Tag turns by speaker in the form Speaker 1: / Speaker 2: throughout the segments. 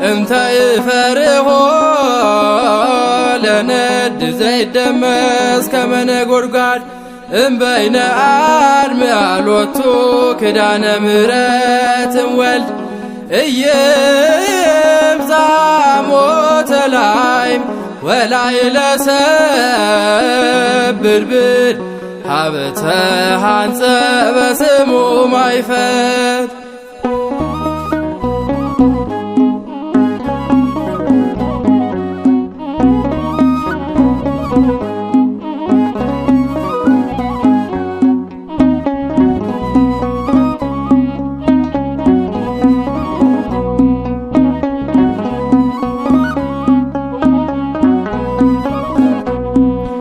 Speaker 1: እንተ ይፈርሆ ለነድ ዘይደመስ ከመነጎድጓድ እምበይነ አድምያሎቱ ክዳነ ምሕረት እምወልድ ኢይምጻ ሞተ ላይም ወላዕለ ሰብእ ብድብድ ሀበተ ሐንጸ በስሙ ማይፈት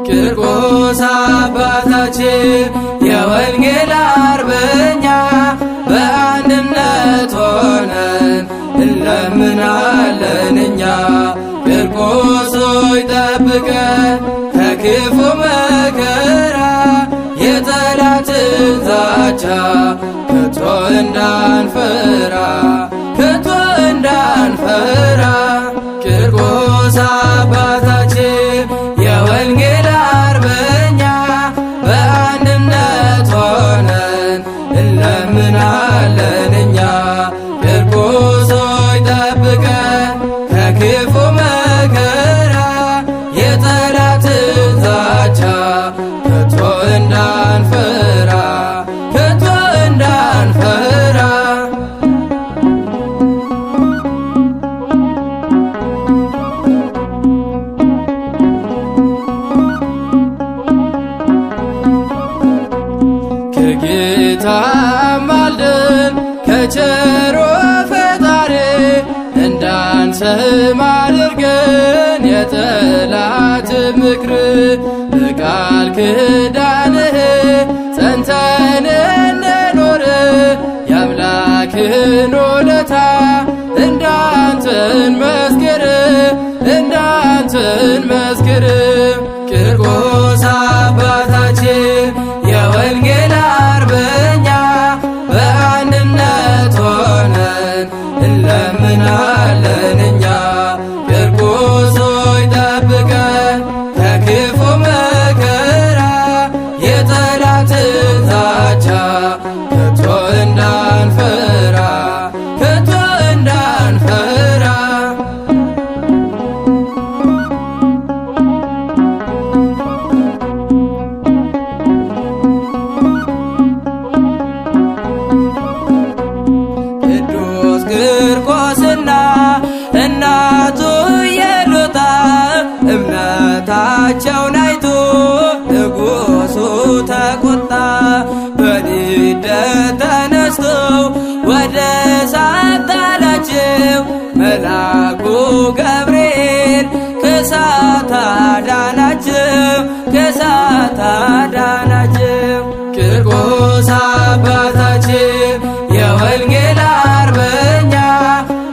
Speaker 1: ቂርቆስ አባታችን የወንጌል አርበኛ በአንድነት ሆነን እንለምናለን እኛ። ቂርቆስ ሆይ ጠብቀን ከክፉ መከራ የጠላትን ዛቻ ከቶ እንዳንፈራ ከቶ እንዳንፈራ። ቂርቆስ አባታችን የወንጌል አርበኛ በአንድነት ሆነን እንለምናለን እኛ። ቂርቆስ ሆይ ጠብቀን ከክፉ መከራ የጠላትን ዛቻ ከቶ እንዳንፈራ ከቶ እንዳንፈራ። ከጌታ ማልደን ከቸሮ ፈጣሪ እንዳንሰማ አድርገን የጠላት ምክር በቃል ኪዳንህ ጸንተን እንኖር የአምላክን ውለታ እንዳንተን መስክር እንዳንተን መስክር። ቂርቆስ አባታችን የወንጌል አርበኛ በአንድነት ሆነን እንለምናለን እኛ። ቂርቆስ ሆይ ጠብቀን ከክፉ መከራ የጠላትን ዛቻ ከቶ እንዳንፈራ ከቶ እንዳንፈራ። ቅዱስ ቂርቆስና እናቱ ኢየሉጣ እምነታቸውን አይቶ ንጉሡ ተቆጣ። በንዴት ተነስተው ወደ እሳት ጣላቸው። መልአኩ ገብርኤል ከእሳት አዳናቸው ከእሳት አዳናቸው። ቂርቆስ አባታችን የወንጌል አርበኛ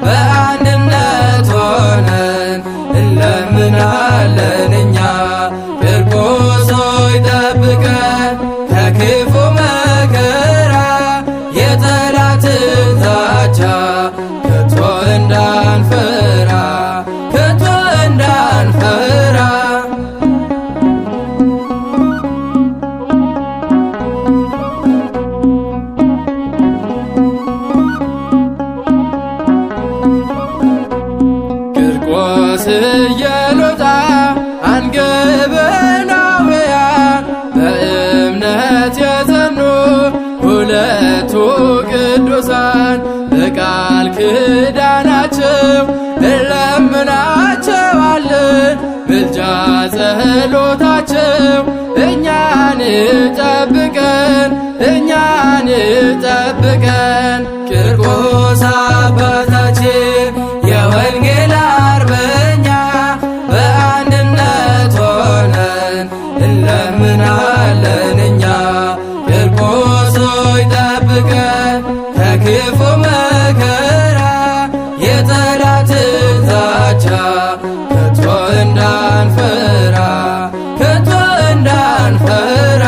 Speaker 1: በአንድነት ሆነን እንለምናለን እኛ። ቂርቆስ ሆይ ጠብቀን ከክፉ መከራ የጠላትን ዛቻ ከቶ እንዳንፈራ ከቶ እንዳንፈራ። ቂርቆስ ኢየሉጣ አንገበናውያን በእምነት የጸኑ ሁለቱ ቅዱሳን በቃል ኪዳናቸው እንለምናቸዋለን። ምልጃ ጸሎታቸው እኛን ጠብቀን እኛን ጠብቀን። ቂርቆስ አባታችን የወንጌል አርበኛ በአንድነት ሆነን እንለምናለን እኛ። ቂርቆስ ሆይ ጠብቀን ከክፉ መከራ የጠላትን ዛቻ ከቶ እንዳንፈራ ከቶ እንዳንፈራ።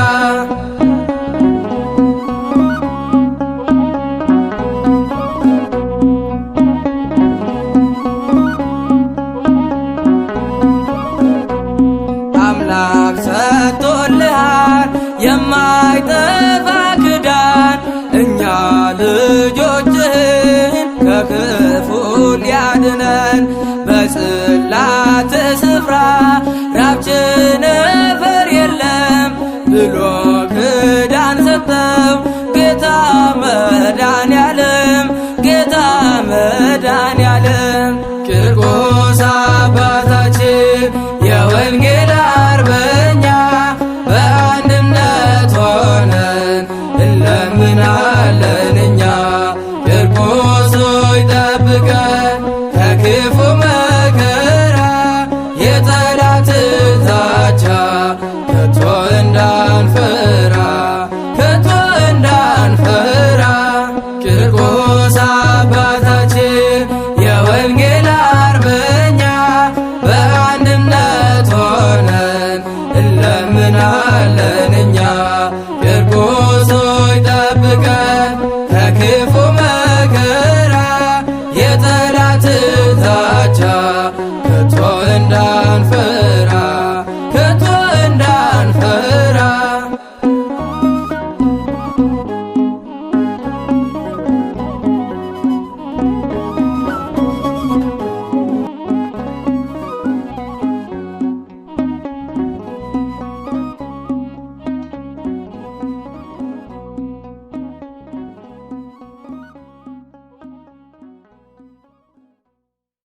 Speaker 1: ሊያድነን በጽላተ ስፍራ ራብ ቸነፈር የለም ብሎ ክዳን ሰጠው ጌታ መድኃኔዓለም ጌታ መድኃኔዓለም። ቂርቆስ አባታችን የወንጌል አርበኛ በአንድነት ሆነን እንለምናለን እኛ። ቂርቆስ ሆይ ጠብቀን ከክፉ